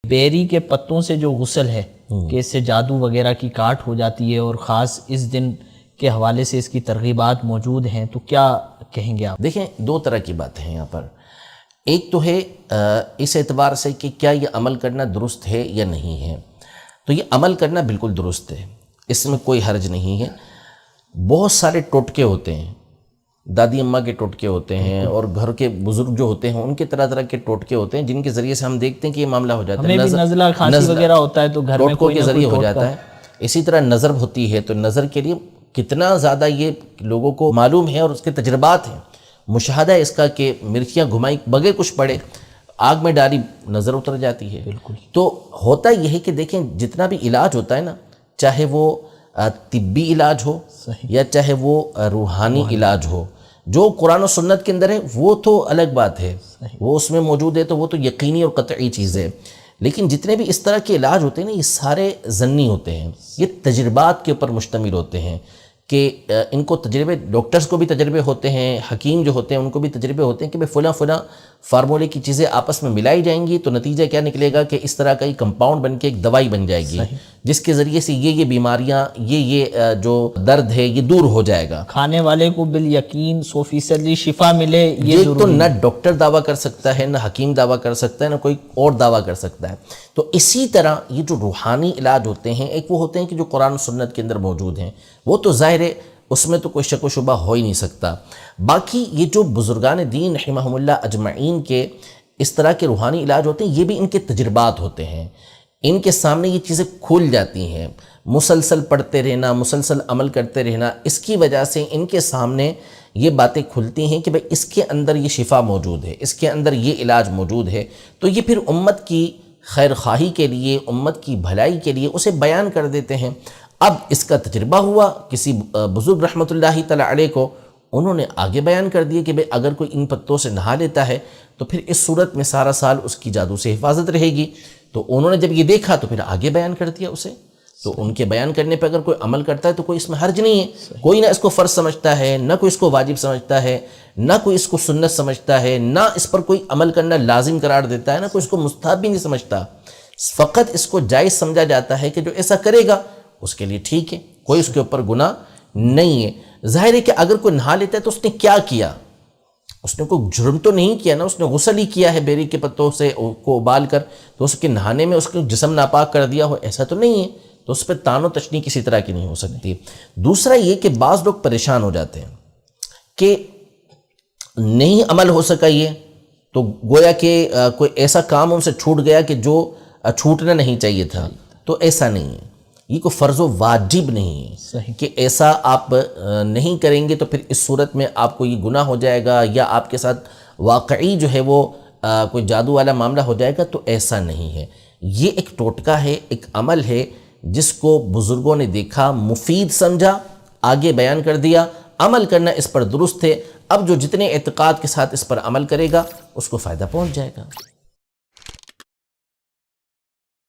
بیری کے پتوں سے جو غسل ہے کہ اس سے جادو وغیرہ کی کاٹ ہو جاتی ہے اور خاص اس دن کے حوالے سے اس کی ترغیبات موجود ہیں، تو کیا کہیں گے آپ؟ دیکھیں، دو طرح کی باتیں ہیں یہاں پر۔ ایک تو ہے اس اعتبار سے کہ کیا یہ عمل کرنا درست ہے یا نہیں ہے، تو یہ عمل کرنا بالکل درست ہے، اس میں کوئی حرج نہیں ہے۔ بہت سارے ٹوٹکے ہوتے ہیں، دادی اماں کے ٹوٹکے ہوتے ہیں اور گھر کے بزرگ جو ہوتے ہیں ان کے طرح طرح کے ٹوٹکے ہوتے ہیں جن کے ذریعے سے ہم دیکھتے ہیں کہ یہ معاملہ ہو جاتا ہے۔ ہمیں بھی نزلہ کھانسی وغیرہ ہوتا ہے تو گھر میں ٹوٹکوں کوئی کے نہ کوئی ذریعے ہو ٹوٹکا جاتا ہے۔ اسی طرح نظر ہوتی ہے تو نظر کے لیے کتنا زیادہ یہ لوگوں کو معلوم ہے اور اس کے تجربات ہیں، مشاہدہ ہے اس کا کہ مرچیاں گھمائی بغیر کچھ پڑے، آگ میں ڈالی نظر اتر جاتی ہے۔ بالکل۔ تو ہوتا یہ ہے کہ دیکھیں، جتنا بھی علاج ہوتا ہے نا، چاہے وہ طبی علاج ہو یا چاہے وہ روحانی علاج ہو، جو قرآن و سنت کے اندر ہے وہ تو الگ بات ہے، وہ اس میں موجود ہے تو وہ تو یقینی اور قطعی چیز ہے۔ لیکن جتنے بھی اس طرح کے علاج ہوتے ہیں نا، یہ سارے ضنی ہوتے ہیں، یہ تجربات کے اوپر مشتمل ہوتے ہیں کہ ان کو تجربے، ڈاکٹرز کو بھی تجربے ہوتے ہیں، حکیم جو ہوتے ہیں ان کو بھی تجربے ہوتے ہیں کہ فلاں فلاں فارمولے کی چیزیں آپس میں ملائی جائیں گی تو نتیجہ کیا نکلے گا کہ اس طرح کا ایک کمپاؤنڈ بن کے ایک دوائی بن جائے گی جس کے ذریعے سے یہ بیماریاں، یہ جو درد ہے یہ دور ہو جائے گا۔ کھانے والے کو بالیقین 100% شفا ملے، یہ تو نہ ڈاکٹر دعویٰ کر سکتا ہے، نہ حکیم دعویٰ کر سکتا ہے، نہ کوئی اور دعویٰ کر سکتا ہے۔ تو اسی طرح یہ جو روحانی علاج ہوتے ہیں، ایک وہ ہوتے ہیں کہ جو قرآن و سنت کے اندر موجود ہیں، وہ تو ظاہر ہے اس میں تو کوئی شک و شبہ ہو ہی نہیں سکتا۔ باقی یہ جو بزرگان دین رحمہم اللہ اجمعین کے اس طرح کے روحانی علاج ہوتے ہیں، یہ بھی ان کے تجربات ہوتے ہیں، ان کے سامنے یہ چیزیں کھل جاتی ہیں، مسلسل پڑھتے رہنا، مسلسل عمل کرتے رہنا، اس کی وجہ سے ان کے سامنے یہ باتیں کھلتی ہیں کہ بھئی اس کے اندر یہ شفا موجود ہے، اس کے اندر یہ علاج موجود ہے، تو یہ پھر امت کی خیر خواہی کے لیے، امت کی بھلائی کے لیے اسے بیان کر دیتے ہیں۔ اب اس کا تجربہ ہوا کسی بزرگ رحمۃ اللہ تعالی علیہ کو، انہوں نے آگے بیان کر دیا کہ بھئی اگر کوئی ان پتوں سے نہا لیتا ہے تو پھر اس صورت میں سارا سال اس کی جادو سے حفاظت رہے گی۔ تو انہوں نے جب یہ دیکھا تو پھر آگے بیان کر دیا اسے۔ تو ان کے بیان کرنے پہ اگر کوئی عمل کرتا ہے تو کوئی اس میں حرج نہیں ہے، کوئی نہ اس کو فرض سمجھتا ہے، نہ کوئی اس کو واجب سمجھتا ہے، نہ کوئی اس کو سنت سمجھتا ہے، نہ اس پر کوئی عمل کرنا لازم قرار دیتا ہے، نہ کوئی اس کو مستحب بھی نہیں سمجھتا، فقط اس کو جائز سمجھا جاتا ہے کہ جو ایسا کرے گا اس کے لیے ٹھیک ہے، کوئی اس کے اوپر گناہ نہیں ہے۔ ظاہر ہے کہ اگر کوئی نہا لیتا ہے تو اس نے کیا کیا؟ اس نے کوئی جرم تو نہیں کیا نا، اس نے غسل ہی کیا ہے بیری کے پتوں سے کو ابال کر، تو اس کے نہانے میں اس کے جسم ناپاک کر دیا ہو، ایسا تو نہیں ہے، تو اس پہ تان و تشنیع کسی طرح کی نہیں ہو سکتی۔ دوسرا یہ کہ بعض لوگ پریشان ہو جاتے ہیں کہ نہیں عمل ہو سکا یہ، تو گویا کہ کوئی ایسا کام ان سے چھوٹ گیا کہ جو چھوٹنا نہیں چاہیے تھا، تو ایسا نہیں ہے، یہ کوئی فرض و واجب نہیں ہے کہ ایسا آپ نہیں کریں گے تو پھر اس صورت میں آپ کو یہ گناہ ہو جائے گا یا آپ کے ساتھ واقعی جو ہے وہ کوئی جادو والا معاملہ ہو جائے گا، تو ایسا نہیں ہے۔ یہ ایک ٹوٹکا ہے، ایک عمل ہے جس کو بزرگوں نے دیکھا، مفید سمجھا، آگے بیان کر دیا، عمل کرنا اس پر درست ہے۔ اب جو جتنے اعتقاد کے ساتھ اس پر عمل کرے گا اس کو فائدہ پہنچ جائے گا۔